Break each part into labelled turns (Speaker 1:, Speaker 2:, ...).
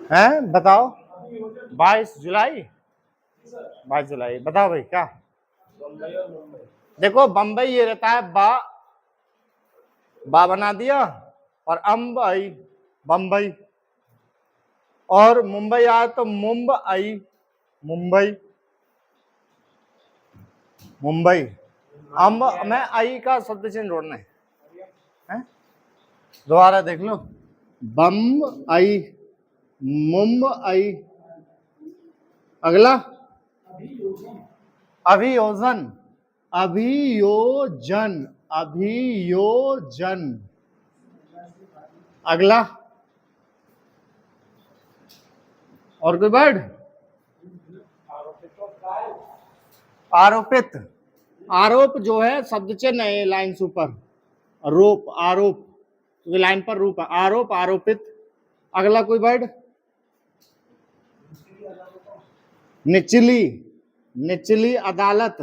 Speaker 1: हैं बताओ। 22 जुलाई, 22 जुलाई बताओ भाई क्या। देखो बम्बई ये रहता है बा बना दिया और अम्बई बम्बई, और मुंबई आया तो मुंबई मुंबई मुंबई। अम्ब में आई का शब्द चिन्ह जोड़ना है? दोबारा देख लो। बम्बई मुंबई, अगला अभियोजन अभियोजन अभियोजन, अगला और कोई वर्ड? आरोपित, आरोप जो है शब्द चिन्ह है लाइन से ऊपर, आरोप आरोप लाइन पर रूप है, आरोप आरोपित। अगला कोई वर्ड? निचली निचली अदालत।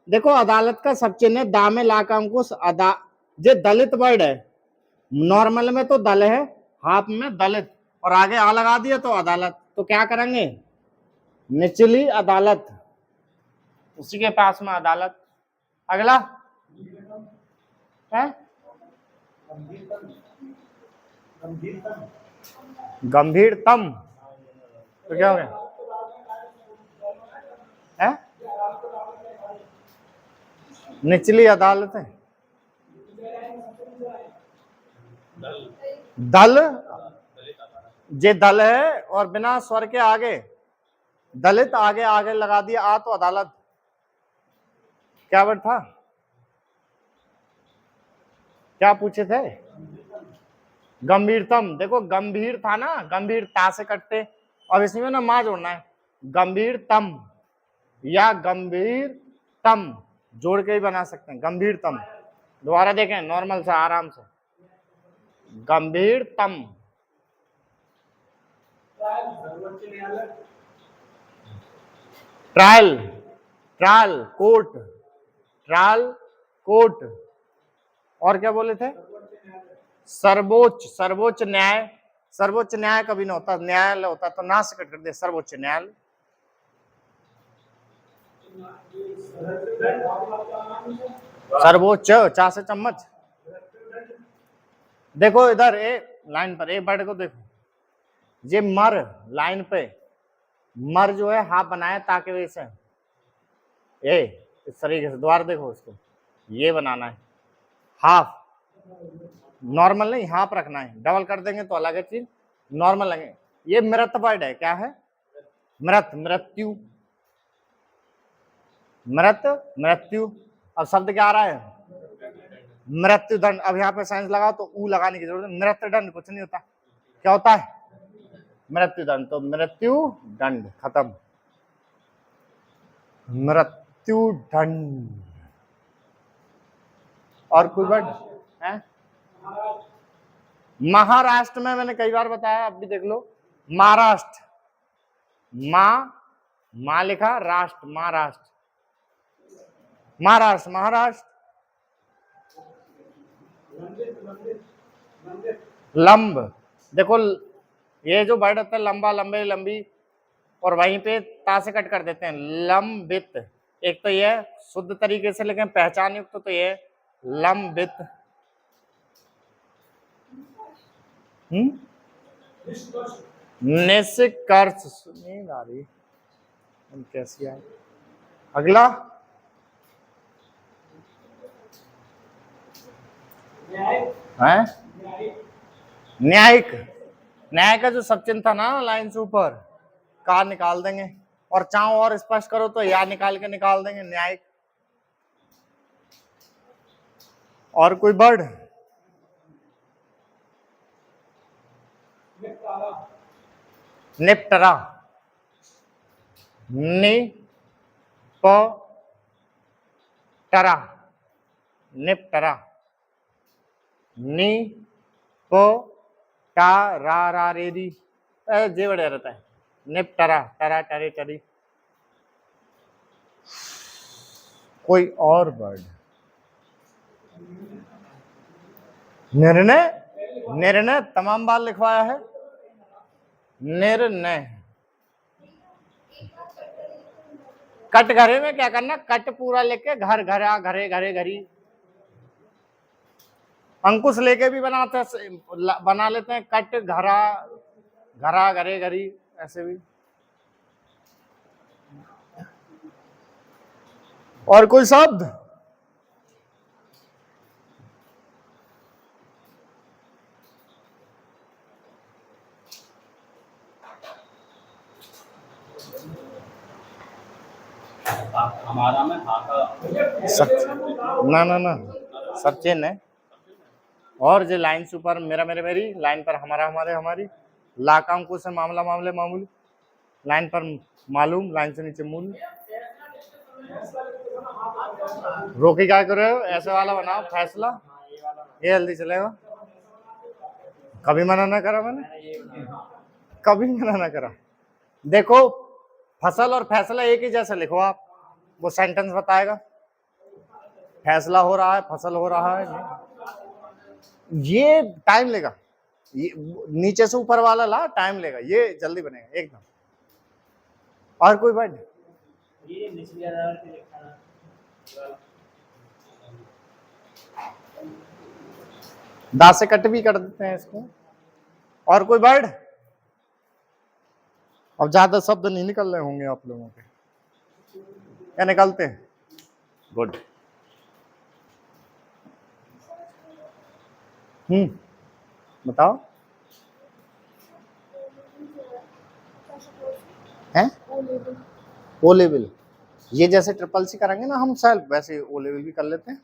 Speaker 1: देखो अदालत का सब चिन्ह है दा में ला का अंकुश अदा, जे दलित वर्ड है, नॉर्मल में तो दल है, हाफ में दलित, और आगे आ लगा दिया तो अदालत, तो क्या करेंगे? निचली अदालत, उसी के पास में अदालत। अगला है गंभीरतम, तो क्या हो गया? है निचली अदालत है। दल, जे दल है और बिना स्वर के आगे दलित आगे आगे लगा दिया आ तो अदालत। क्या वर्ड था? क्या पूछे थे? गंभीरतम। देखो गंभीर था ना, गंभीरता से कटते, अब इसमें ना मां जोड़ना है, गंभीरतम या गंभीरतम जोड़ के ही बना सकते हैं, गंभीरतम। दोबारा देखें नॉर्मल से आराम से, गंभीरतम। Trial trial court, trial court. और क्या बोले थे? सर्वोच्च, सर्वोच्च न्याय, सर्वोच्च न्याय कभी ना होता, न्यायालय होता तो ना से कट कर दे, सर्वोच्च न्यायालय। सर्वोच्च चा से चम्मच। देखो इधर ए लाइन पर एक वर्ड को देखो, ये मर लाइन पे, मर जो है हाफ बनाया ताकि वैसे ए इस तरीके से, द्वार देखो उसको, ये बनाना है हाफ, नॉर्मल नहीं हाफ रखना है, डबल कर देंगे तो अलग है चीज, नॉर्मल लगे। ये मृत वर्ड है, क्या है? मृत, मृत्यु, मृत मृत्यु। अब शब्द क्या आ रहा है? मृत्युदंड। अब यहाँ पे साइंस लगाओ तो ऊ लगाने की जरूरत है, मृत्युदंड कुछ नहीं होता, क्या होता है? मृत्युदंड, तो मृत्युदंड खत्म, मृत्युदंड। और कोई वर्ड है? महाराष्ट्र में मैंने कई बार बताया, अब भी देख लो, महाराष्ट्र, मां लिखा, राष्ट्र, महाराष्ट्र, महाराष्ट्र, महाराष्ट्र। लंब, देखो ये जो वर्ड होता है लंबा, लंबे, लंबी, और वहीं पे ता से कट कर देते हैं, लंबित। एक तो ये शुद्ध तरीके से लेकिन पहचान युक्त तो ये लंबित। निष्कर्ष, नहीं आ रही कैसी है? अगला है न्यायिक। न्याय का जो सब चिन्ह था ना लाइन से ऊपर, का निकाल देंगे, और चाहो और स्पष्ट करो तो या निकाल के निकाल देंगे, न्यायिक। और कोई वर्ड? निपटरा, निपटरा, निपटरा, निपटरा रेडी, जे बढ़िया रहता है, निपटरा, टरा टरी टरी। कोई और वर्ड? निर्णय, निर्णय तमाम बार लिखवाया है, निर्णय। कट घरे में क्या करना, कट पूरा लेके घर घरा घरे घरे घरी। अंकुश लेके भी बना लेते हैं, कट घरा घरा घरे घरी, ऐसे भी। और कोई शब्द?
Speaker 2: हमारा में
Speaker 1: ना सब चेन है। और जो लाइन से ऊपर मेरा मेरे मेरी, लाइन पर हमारा हमारे हमारी, ला का अंकुश है, मामला मामले मामूली, लाइन पर मालूम, लाइन से नीचे मूल। रोकी क्या कर रहे हो, ऐसे वाला बनाओ फैसला, ये जल्दी चलेगा। कभी मना ना करा मैंने, कभी मना ना करा। देखो फसल और फैसला एक ही जैसे लिखो आप, वो सेंटेंस बताएगा। फैसला हो रहा है, फसल हो रहा है, ये टाइम लेगा। ये नीचे से ऊपर वाला ला, टाइम लेगा, ये जल्दी बनेगा एकदम। और कोई वर्ड? दा से कट भी कर देते हैं इसको। और कोई वर्ड? अब ज्यादा शब्द नहीं निकल रहे होंगे आप लोगों के, क्या निकलते हैं? गुड। बताओ। हैं? ओ लेवल, ये जैसे ट्रिपल सी करेंगे ना हम सेल्फ, वैसे ओ लेवल भी कर लेते हैं।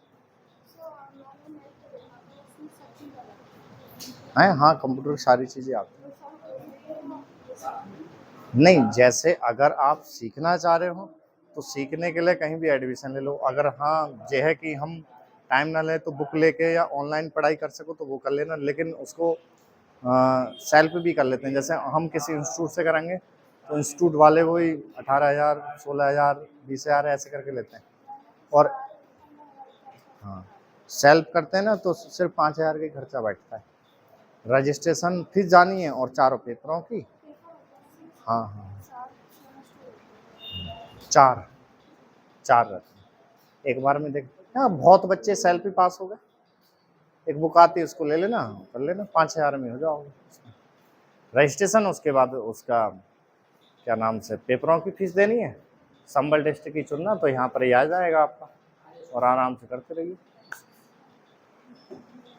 Speaker 1: हाँ, कंप्यूटर सारी चीजें आती हैं। नहीं, जैसे अगर आप सीखना चाह रहे हो तो सीखने के लिए कहीं भी एडमिशन ले लो। अगर हाँ ये है कि हम टाइम ना ले तो बुक लेके या ऑनलाइन पढ़ाई कर सको तो वो कर लेना, लेकिन उसको सेल्फ भी कर लेते हैं। जैसे हम किसी इंस्टीट्यूट से करेंगे तो इंस्टीट्यूट वाले वही 18,000 16,000 20,000 ऐसे करके लेते हैं। और हाँ, सेल्फ करते हैं ना तो सिर्फ 5,000 का खर्चा बैठता है। रजिस्ट्रेशन फीस जानी है और 4 पेपरों की। हाँ, चार रहते हैं एक बार में। देख हाँ, बहुत बच्चे सेल्फ ही पास हो गए। एक बुक आती है उसको ले लेना, कर लेना, 5,000 में हो जाओगे। रजिस्ट्रेशन, उसके बाद उसका क्या नाम से पेपरों की फीस देनी है, संबल टेस्ट की चुनना, तो यहाँ पर ही आ जाएगा आपका, और आराम से करते रहिए।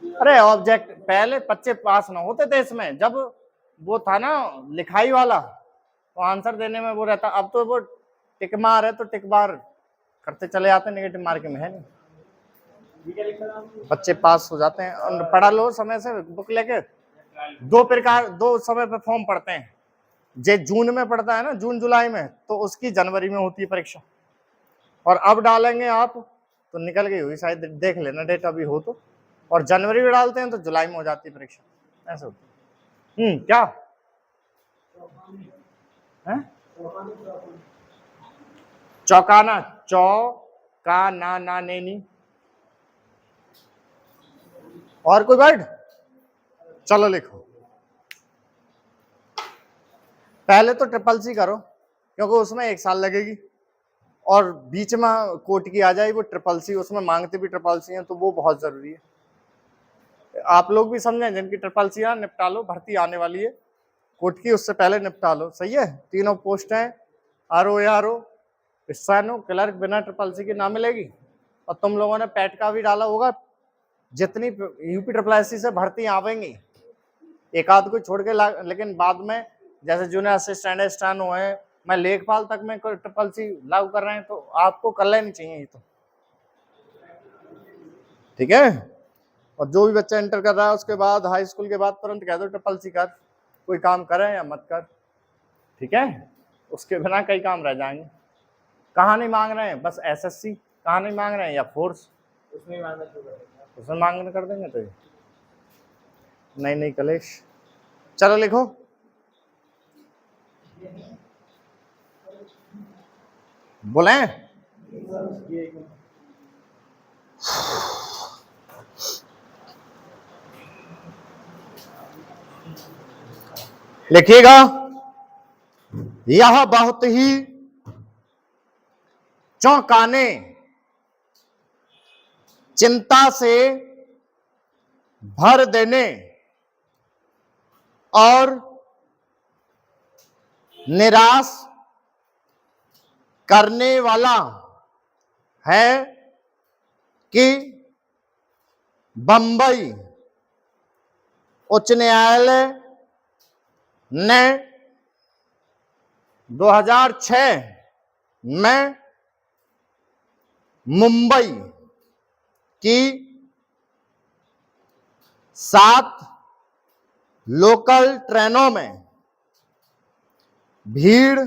Speaker 1: अरे ऑब्जेक्ट पहले बच्चे पास ना होते थे इसमें, जब वो था ना लिखाई वाला तो आंसर देने में वो रहता। अब तो वो टिक मार है तो टिक बार करते चले जाते, नेगेटिव मार्किंग में है नहीं, बच्चे पास हो जाते हैं। पढ़ा लो समय से बुक लेके। दो समय पे फॉर्म पढ़ते हैं, जे जून में पढ़ता है ना, जून जुलाई में, तो उसकी जनवरी में होती है परीक्षा। और अब डालेंगे आप तो निकल गई हुई शायद, देख लेना डेट अभी हो तो। और जनवरी में डालते हैं तो जुलाई में हो जाती है परीक्षा, ऐसे होती है। क्या है? चौकाना, चौकाना ना नेनी। और कोई वर्ड? चलो लिखो। पहले तो ट्रिपल सी करो क्योंकि उसमें 1 साल लगेगी, और बीच में कोट की आ जाए वो ट्रिपल सी, उसमें मांगते भी ट्रिपल सी है, तो वो बहुत जरूरी है। आप लोग भी समझें, जिनकी ट्रिपल सी निपटा लो, भर्ती आने वाली है कोर्ट की, उससे पहले निपटा लो। सही है, 3 पोस्ट हैं, RO स्टेनो क्लर्क, बिना ट्रिपल सी की ना मिलेगी। और तुम लोगों ने पैट का भी डाला होगा, जितनी यूपी SSSC से भर्ती आवेंगी, एक आध को छोड़ के, लेकिन बाद में जैसे जूनियर असिस्टेंट स्टेनो है, मैं लेखपाल तक में ट्रिपल सी लागू कर रहे हैं, तो आपको कर लेनी चाहिए ये तो, ठीक है। और जो भी बच्चा इंटर कर रहा है उसके बाद हाई स्कूल के बाद तुरंत कह दो ट्रिपल सी कर, कोई काम करे या मत कर, ठीक है। उसके बिना कई काम रह जाएंगे। कहाँ नहीं मांग रहे हैं, बस SSC कहाँ नहीं मांग रहे हैं, या फोर्स उसमें मांगने कर देंगे। तो नहीं कलेश, चलो लिखो। बोले लिखिएगा, यह बहुत ही चौंकाने, चिंता से भर देने और निराश करने वाला है कि बंबई उच्च न्यायालय ने 2006 में मुंबई की 7 लोकल ट्रेनों में भीड़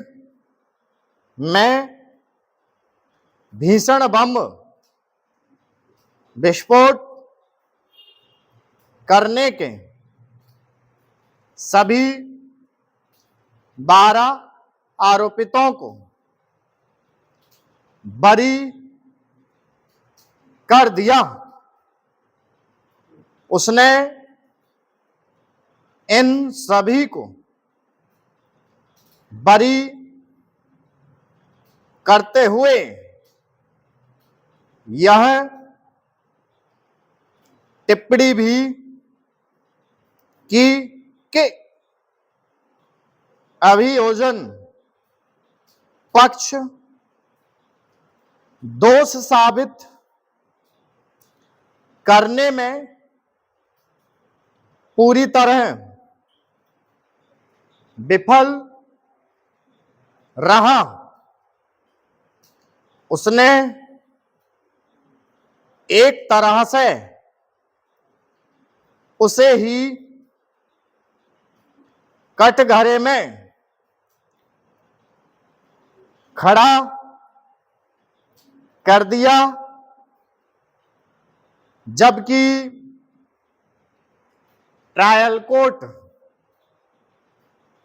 Speaker 1: में भीषण बम विस्फोट करने के सभी 12 आरोपितों को बरी कर दिया। उसने इन सभी को बरी करते हुए यह टिप्पणी भी की कि अभियोजन पक्ष दोष साबित करने में पूरी तरह विफल रहा। उसने एक तरह से उसे ही कटघरे में खड़ा कर दिया, जबकि ट्रायल कोर्ट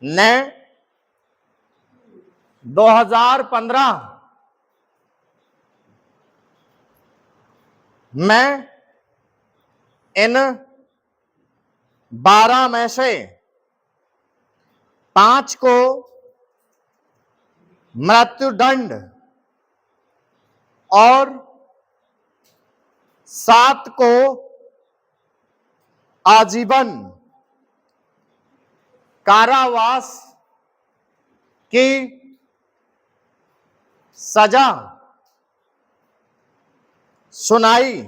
Speaker 1: ने 2015 में इन 12 में से 5 को मृत्युदंड और 7 को आजीवन कारावास की सजा सुनाई।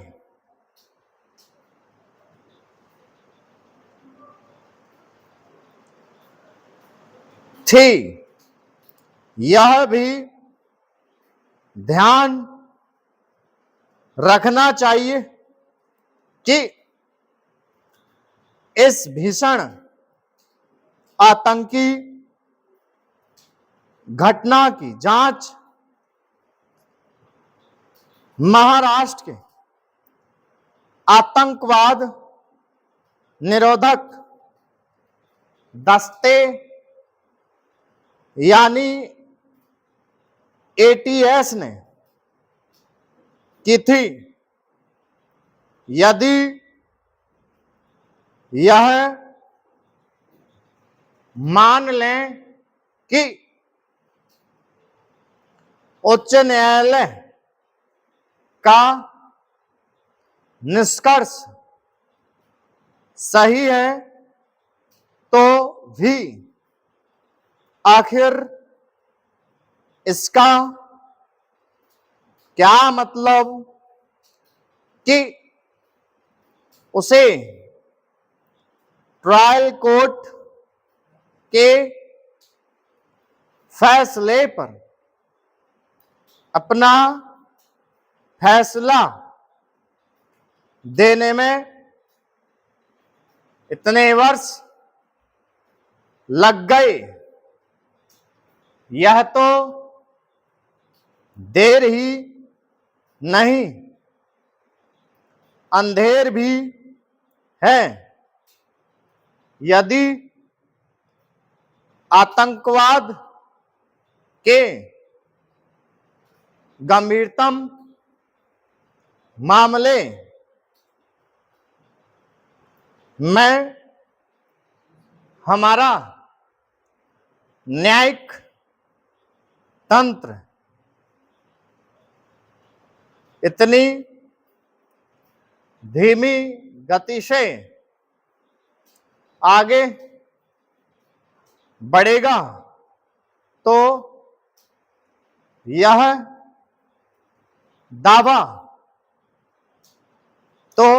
Speaker 1: थी। यह भी ध्यान रखना चाहिए कि इस भीषण आतंकी घटना की जांच महाराष्ट्र के आतंकवाद निरोधक दस्ते यानी एटीएस ने की थी। यदि यह मान लें कि उच्च न्यायालय का निष्कर्ष सही है, तो भी आखिर इसका क्या मतलब कि उसे ट्रायल कोर्ट के फैसले पर अपना फैसला देने में इतने वर्ष लग गए। यह तो देर ही नहीं, अंधेर भी है। यदि आतंकवाद के गंभीरतम मामले में हमारा न्यायिक तंत्र इतनी धीमी गति से आगे बढ़ेगा तो यह दावा तो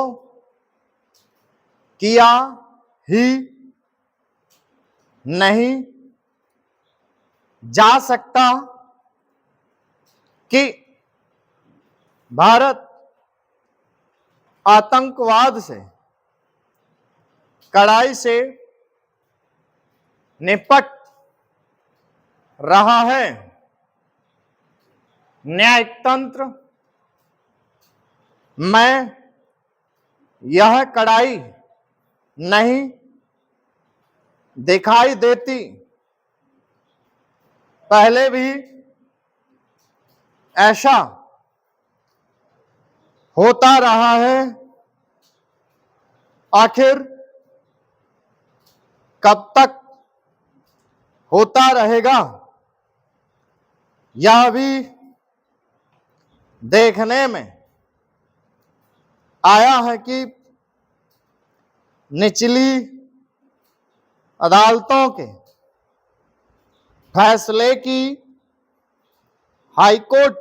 Speaker 1: किया ही नहीं जा सकता कि भारत आतंकवाद से कड़ाई से निपट रहा है। न्यायिक तंत्र में यह कड़ाई नहीं दिखाई देती। पहले भी ऐसा होता रहा है, आखिर कब तक होता रहेगा यह भी देखने में आया है कि निचली अदालतों के फैसले की हाईकोर्ट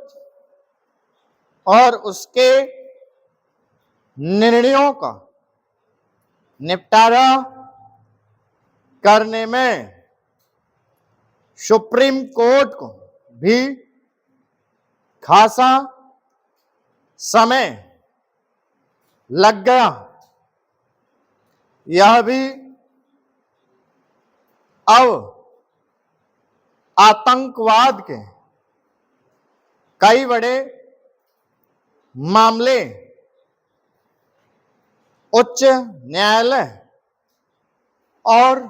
Speaker 1: और उसके निर्णयों का निपटारा करने में सुप्रीम कोर्ट को भी खासा समय लग गया। यह भी अब आतंकवाद के कई बड़े मामले उच्च न्यायालय और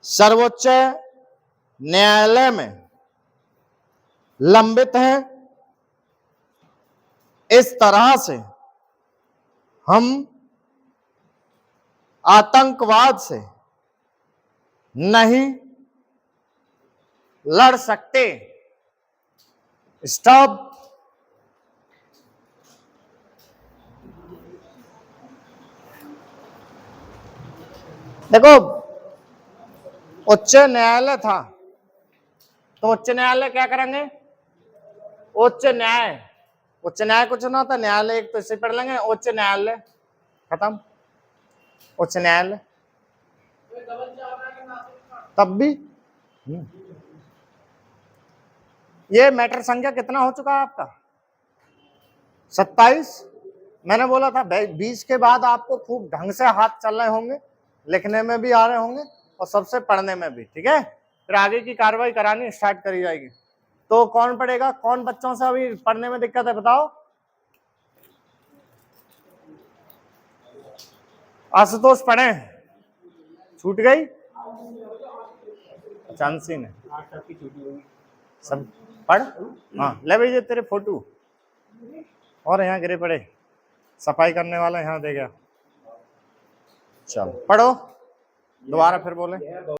Speaker 1: सर्वोच्च न्यायालय में लंबित हैं। इस तरह से हम आतंकवाद से नहीं लड़ सकते। स्टॉप। देखो, उच्च न्यायालय था तो उच्च न्यायालय क्या करेंगे? उच्च न्याय कुछ ना था, न्यायालय एक तो इसे पढ़ लेंगे, उच्च न्यायालय खत्म। उच्च न्यायालय तब भी ये मैटर संख्या कितना हो चुका है आपका? 27। मैंने बोला था 20 के बाद आपको खूब ढंग से हाथ चल रहे होंगे, लिखने में भी आ रहे होंगे और सबसे पढ़ने में भी। ठीक है, फिर आगे की कार्रवाई करानी स्टार्ट करी जाएगी। तो कौन पढ़ेगा? कौन बच्चों से अभी पढ़ने में दिक्कत है बताओ? आशुतोष पढ़े? छूट गई? चांसी ने सब पढ़। हाँ, ले भैया तेरे फोटो और यहाँ गिरे पड़े, सफाई करने वाला यहाँ दे गया। चलो पढ़ो, दोबारा फिर बोले।